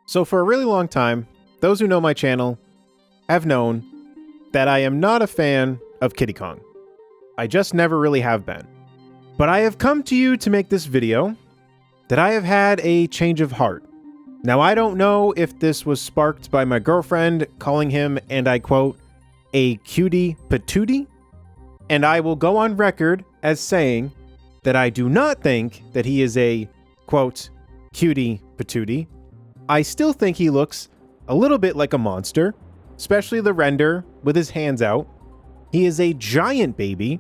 So for a really long time, those who know my channel have known that I am not a fan of Kiddy Kong. I just never really have been. But I have come to you to make this video that I have had a change of heart. Now, I don't know if this was sparked by my girlfriend calling him, and I quote, a cutie patootie, and I will go on record as saying that I do not think that he is a, quote, cutie patootie. I still think he looks a little bit like a monster, especially the render with his hands out. He is a giant baby,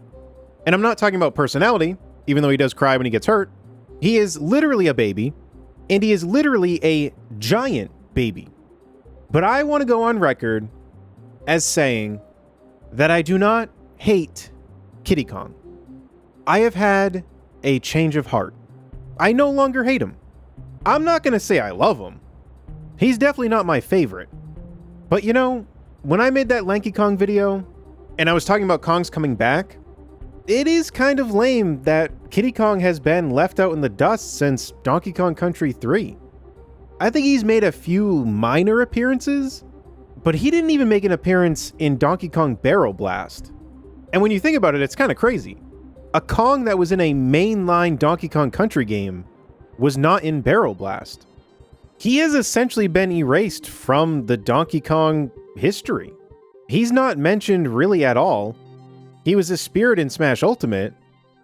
and I'm not talking about personality, even though he does cry when he gets hurt. He is literally a baby, and he is literally a giant baby. But I want to go on record as saying that I do not hate Kiddy Kong. I have had a change of heart. I no longer hate him. I'm not going to say I love him. He's definitely not my favorite. But you know, when I made that Lanky Kong video, and I was talking about Kongs coming back, it is kind of lame that Kiddy Kong has been left out in the dust since Donkey Kong Country 3. I think he's made a few minor appearances, but he didn't even make an appearance in Donkey Kong Barrel Blast. And when you think about it, it's kind of crazy. A Kong that was in a mainline Donkey Kong Country game was not in Barrel Blast. He has essentially been erased from the Donkey Kong history. He's not mentioned really at all. He was a spirit in Smash Ultimate,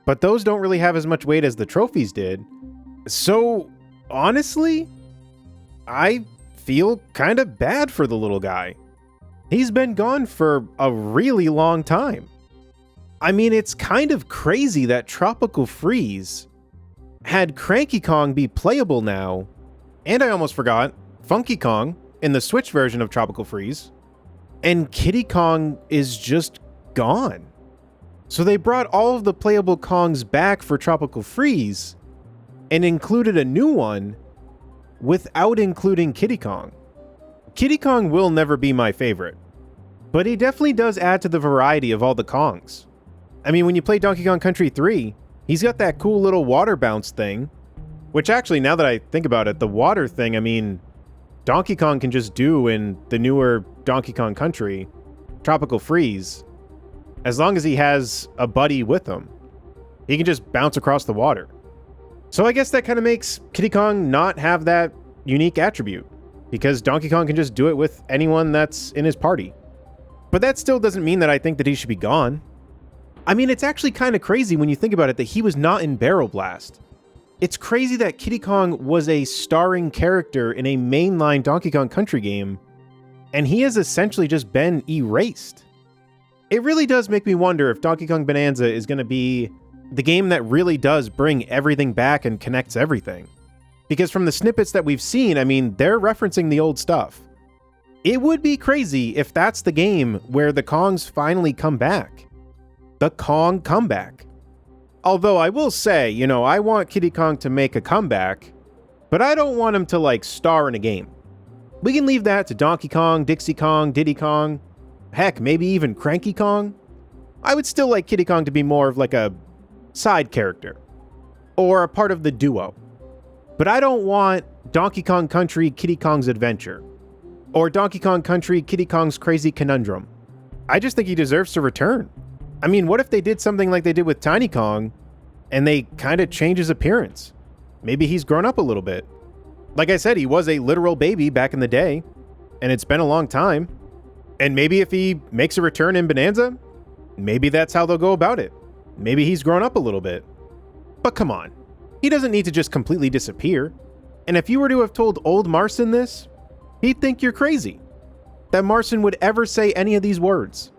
but those don't really have as much weight as the trophies did. So, honestly, I feel kind of bad for the little guy. He's been gone for a really long time. I mean, it's kind of crazy that Tropical Freeze had Cranky Kong be playable now, and I almost forgot, Funky Kong in the Switch version of Tropical Freeze, and Kiddy Kong is just gone. So they brought all of the playable Kongs back for Tropical Freeze and included a new one without including Kiddy Kong. Kiddy Kong will never be my favorite, but he definitely does add to the variety of all the Kongs. I mean, when you play Donkey Kong Country 3, he's got that cool little water bounce thing, which actually, now that I think about it, the water thing, I mean, Donkey Kong can just do in the newer Donkey Kong Country, Tropical Freeze, as long as he has a buddy with him. He can just bounce across the water. So I guess that kind of makes Kiddy Kong not have that unique attribute, because Donkey Kong can just do it with anyone that's in his party. But that still doesn't mean that I think that he should be gone. I mean, it's actually kind of crazy when you think about it that he was not in Barrel Blast. It's crazy that Kiddy Kong was a starring character in a mainline Donkey Kong Country game, and he has essentially just been erased. It really does make me wonder if Donkey Kong Bonanza is going to be the game that really does bring everything back and connects everything. Because from the snippets that we've seen, I mean, they're referencing the old stuff. It would be crazy if that's the game where the Kongs finally come back. The Kong comeback. Although I will say, you know, I want Kiddy Kong to make a comeback, but I don't want him to, like, star in a game. We can leave that to Donkey Kong, Dixie Kong, Diddy Kong, heck, maybe even Cranky Kong. I would still like Kiddy Kong to be more of like a side character, or a part of the duo. But I don't want Donkey Kong Country Kiddy Kong's Adventure, or Donkey Kong Country Kiddy Kong's Crazy Conundrum. I just think he deserves to return. I mean, what if they did something like they did with Tiny Kong, and they kind of change his appearance? Maybe he's grown up a little bit. Like I said, he was a literal baby back in the day, and it's been a long time. And maybe if he makes a return in Bonanza, maybe that's how they'll go about it. Maybe he's grown up a little bit. But come on, he doesn't need to just completely disappear. And if you were to have told old Marson this, he'd think you're crazy, that Marson would ever say any of these words.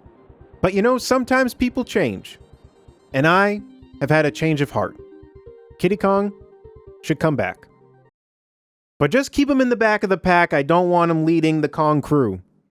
But you know, sometimes people change. And I have had a change of heart. Kiddy Kong should come back. But just keep him in the back of the pack. I don't want him leading the Kong crew.